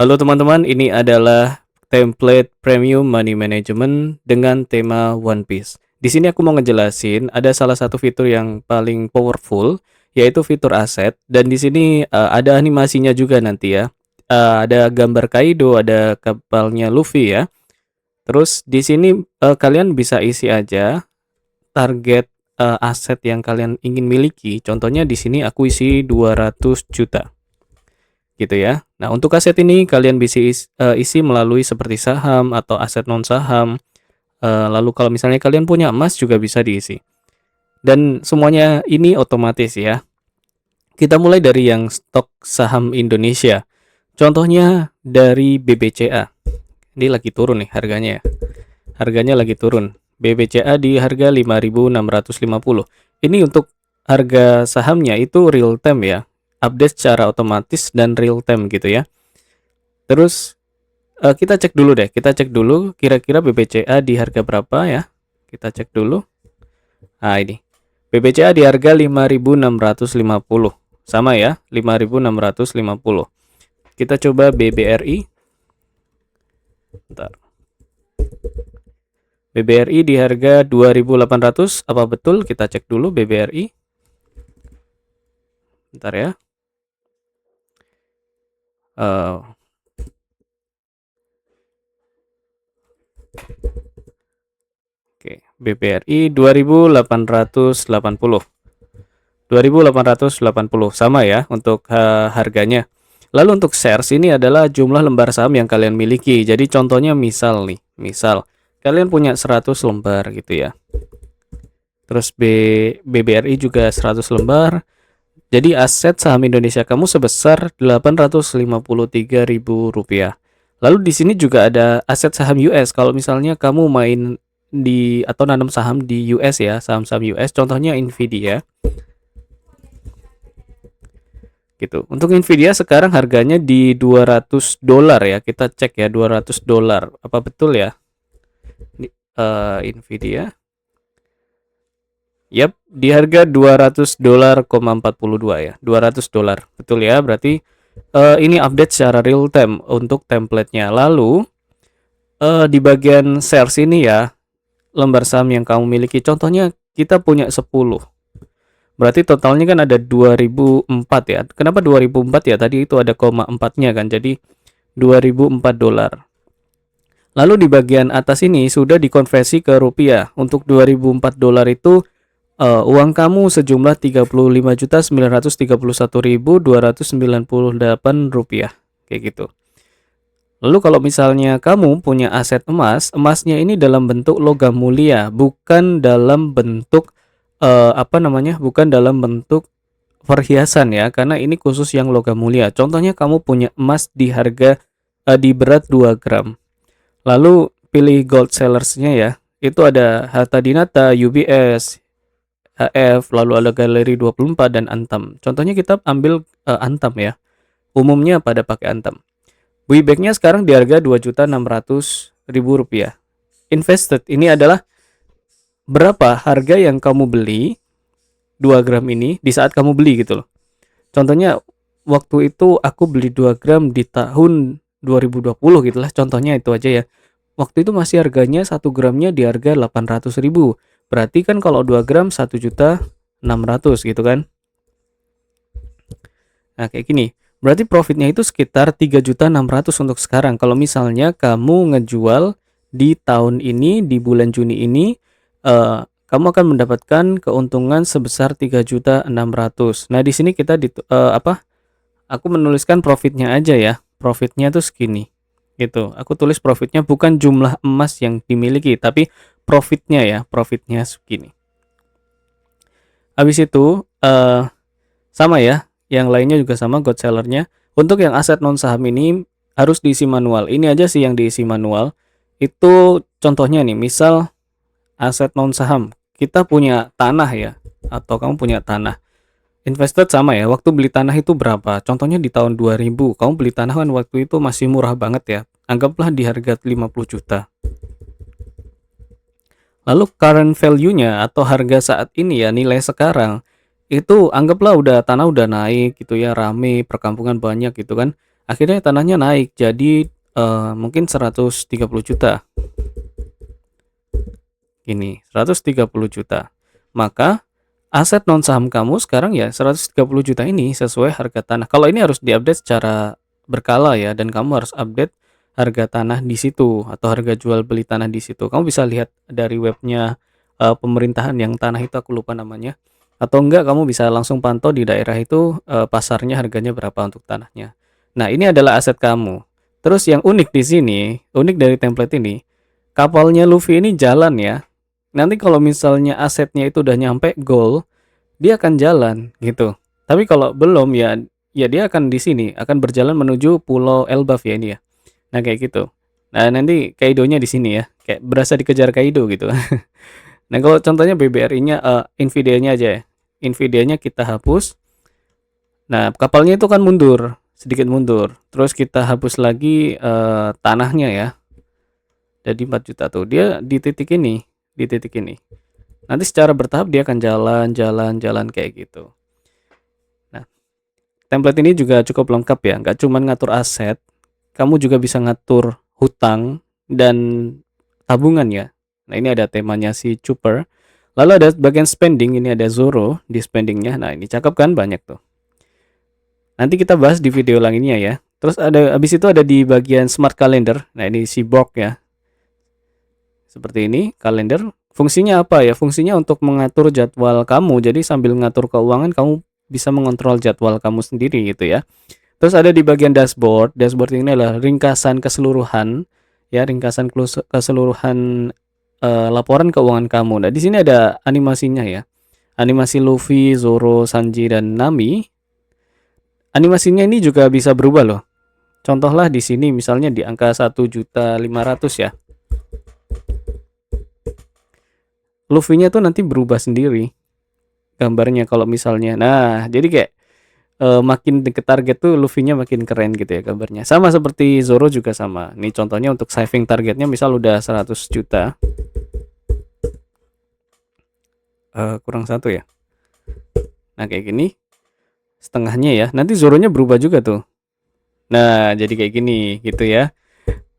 Halo teman-teman, ini adalah template premium money management dengan tema One Piece. Di sini aku mau ngejelasin ada salah satu fitur yang paling powerful, yaitu fitur aset. Dan di sini ada animasinya juga nanti ya. Ada gambar Kaido, ada kapalnya Luffy ya. Terus di sini kalian bisa isi aja target aset yang kalian ingin miliki. Contohnya di sini aku isi 200 juta. Gitu ya. Nah, untuk aset ini kalian bisa isi melalui seperti saham atau aset non saham. Lalu kalau misalnya kalian punya emas juga bisa diisi. Dan semuanya ini otomatis ya. Kita mulai dari yang stok saham Indonesia. Contohnya dari BBCA. Ini lagi turun nih harganya ya. Harganya lagi turun. BBCA di harga 5.650. Ini untuk harga sahamnya itu real time ya. Update secara otomatis dan real time gitu ya. Terus kita cek dulu deh. Kita cek dulu kira-kira BBCA di harga berapa ya. Kita cek dulu. Nah, ini. BBCA di harga 5.650. Sama ya, 5.650. Kita coba BBRI. Bentar. BBRI di harga 2.800. Apa betul? Kita cek dulu BBRI. Bentar ya. Oke, BBRI 2.880. 2.880 sama ya untuk harganya. Lalu untuk shares ini adalah jumlah lembar saham yang kalian miliki. Jadi contohnya misal nih, misal kalian punya 100 lembar gitu ya. Terus BBRI juga 100 lembar. Jadi aset saham Indonesia kamu sebesar Rp853.000. Lalu di sini juga ada aset saham US. Kalau misalnya kamu main di atau nanam saham di US ya, saham-saham US, contohnya Nvidia. Gitu. Untuk Nvidia sekarang harganya di $200 ya. Kita cek ya $200. Apa betul ya? Nvidia. Yap, di harga $200,42 ya. $200. Betul ya? Berarti ini update secara real time untuk templatenya. Lalu di bagian shares ini ya, lembar saham yang kamu miliki. Contohnya kita punya 10. Berarti totalnya kan ada 2004 ya. Kenapa 2004 ya? Tadi itu ada koma 4-nya kan. Jadi $2.004. Lalu di bagian atas ini sudah dikonversi ke rupiah. Untuk $2.004 itu uang kamu sejumlah Rp35.931.298. Kayak gitu. Lalu kalau misalnya kamu punya aset emas, emasnya ini dalam bentuk logam mulia, bukan dalam bentuk bukan dalam bentuk perhiasan ya, karena ini khusus yang logam mulia. Contohnya kamu punya emas di harga di berat 2 gram. Lalu pilih gold sellersnya ya. Itu ada Harta Dinata, UBS, HF, lalu ada Galeri 24 dan Antam. Contohnya kita ambil Antam ya. Umumnya pada pakai Antam. Buybacknya sekarang di harga Rp2.600.000. Invested ini adalah berapa harga yang kamu beli 2 gram ini di saat kamu beli gitu loh. Contohnya waktu itu aku beli 2 gram di tahun 2020 gitu lah. Contohnya itu aja ya. Waktu itu masih harganya 1 gramnya di harga 800.000. Berarti kan kalau 2 gram 1.600.000 gitu kan. Nah, kayak gini. Berarti profitnya itu sekitar 3.600.000 untuk sekarang. Kalau misalnya kamu ngejual di tahun ini, di bulan Juni ini, kamu akan mendapatkan keuntungan sebesar 3.600.000. Nah, di sini kita aku menuliskan profitnya aja ya. Profitnya tuh segini. Gitu. Aku tulis profitnya bukan jumlah emas yang dimiliki, tapi profitnya ya, profitnya segini. Habis itu sama ya, yang lainnya juga sama gold sellernya. Untuk yang aset non saham ini harus diisi manual. Ini aja sih yang diisi manual. Itu contohnya nih, misal aset non saham, kita punya tanah ya, atau kamu punya tanah. Invested sama ya, waktu beli tanah itu berapa? Contohnya di tahun 2000, kamu beli tanah kan waktu itu masih murah banget ya. Anggaplah di harga 50 juta. Lalu current value-nya atau harga saat ini ya, nilai sekarang itu anggaplah tanah udah naik gitu ya, rame, perkampungan banyak gitu kan. Akhirnya tanahnya naik jadi mungkin 130 juta. Ini 130 juta. Maka aset non saham kamu sekarang ya 130 juta ini sesuai harga tanah. Kalau ini harus diupdate secara berkala ya, dan kamu harus update harga tanah di situ atau harga jual beli tanah di situ. Kamu bisa lihat dari webnya pemerintahan yang tanah itu, aku lupa namanya. Atau enggak kamu bisa langsung pantau di daerah itu pasarnya harganya berapa untuk tanahnya. Nah, ini adalah aset kamu. Terus yang unik di sini, unik dari template ini, kapalnya Luffy ini jalan ya. Nanti kalau misalnya asetnya itu udah nyampe goal, dia akan jalan gitu. Tapi kalau belum ya, ya dia akan di sini, akan berjalan menuju Pulau Elbaf ya ini ya. Nah kayak gitu. Nah nanti Kaido-nya di sini ya, kayak berasa dikejar Kaido gitu. Nah kalau contohnya BBRI-nya, Nvidia-nya aja ya. Nvidia-nya kita hapus. Nah kapalnya itu kan mundur, sedikit mundur. Terus kita hapus lagi tanahnya ya. Jadi 4 juta tuh. Dia di titik ini, di titik ini. Nanti secara bertahap dia akan jalan kayak gitu. Nah, template ini juga cukup lengkap ya. Nggak cuma ngatur aset, kamu juga bisa ngatur hutang dan tabungan ya. Nah, ini ada temanya si Chopper. Lalu ada bagian spending, ini ada Zoro di spendingnya. Nah, ini cakep kan, banyak tuh. Nanti kita bahas di video lainnya ya. Terus ada habis itu ada di bagian smart calendar. Nah, ini si Borg ya. Seperti ini, kalender. Fungsinya apa ya? Fungsinya untuk mengatur jadwal kamu. Jadi sambil ngatur keuangan, kamu bisa mengontrol jadwal kamu sendiri gitu ya. Terus ada di bagian dashboard. Dashboard ini adalah ringkasan keseluruhan ya, ringkasan keseluruhan laporan keuangan kamu. Nah, di sini ada animasinya ya. Animasi Luffy, Zoro, Sanji dan Nami. Animasinya ini juga bisa berubah loh. Contohlah di sini misalnya di angka 1.500.000 ya. Luffy-nya tuh nanti berubah sendiri gambarnya kalau misalnya. Nah, jadi kayak makin deket target tuh Luffy-nya makin keren gitu ya gambarnya. Sama seperti Zoro juga sama. Nih contohnya untuk saving targetnya misal udah 100 juta. Kurang 1 ya. Nah, kayak gini. Setengahnya ya. Nanti Zoro-nya berubah juga tuh. Nah, jadi kayak gini gitu ya.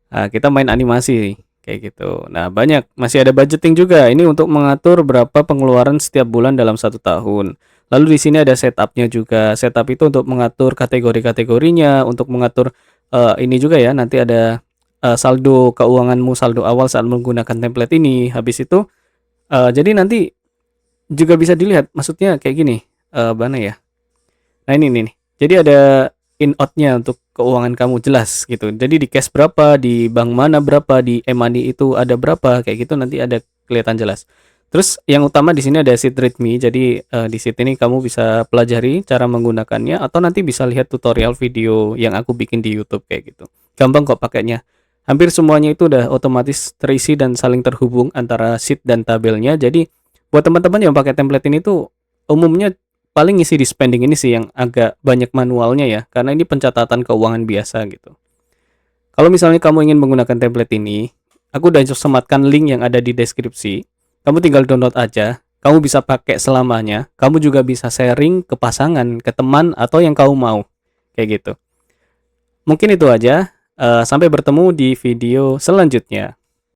Nah, kita main animasi kayak gitu. Nah, banyak masih ada budgeting juga. Ini untuk mengatur berapa pengeluaran setiap bulan dalam 1 tahun. Lalu di sini ada setupnya juga. Setup itu untuk mengatur kategori-kategorinya, untuk mengatur ini juga ya. Nanti ada saldo keuanganmu, saldo awal saat menggunakan template ini. Habis itu jadi nanti juga bisa dilihat. Maksudnya kayak gini. Mana ya? Nah, ini nih. Jadi ada in out-nya untuk keuangan kamu jelas gitu. Jadi di cash berapa, di bank mana berapa, di e-money itu ada berapa, kayak gitu nanti ada kelihatan jelas. Terus yang utama di sini ada sheet readme. Jadi di sheet ini kamu bisa pelajari cara menggunakannya atau nanti bisa lihat tutorial video yang aku bikin di YouTube kayak gitu. Gampang kok pakainya. Hampir semuanya itu udah otomatis terisi dan saling terhubung antara sheet dan tabelnya. Jadi buat teman-teman yang pakai template ini tuh umumnya paling ngisi di spending ini sih yang agak banyak manualnya ya, karena ini pencatatan keuangan biasa gitu. Kalau misalnya kamu ingin menggunakan template ini, aku udah sematkan link yang ada di deskripsi. Kamu tinggal download aja, kamu bisa pakai selamanya, kamu juga bisa sharing ke pasangan, ke teman, atau yang kamu mau. Kayak gitu. Mungkin itu aja, sampai bertemu di video selanjutnya.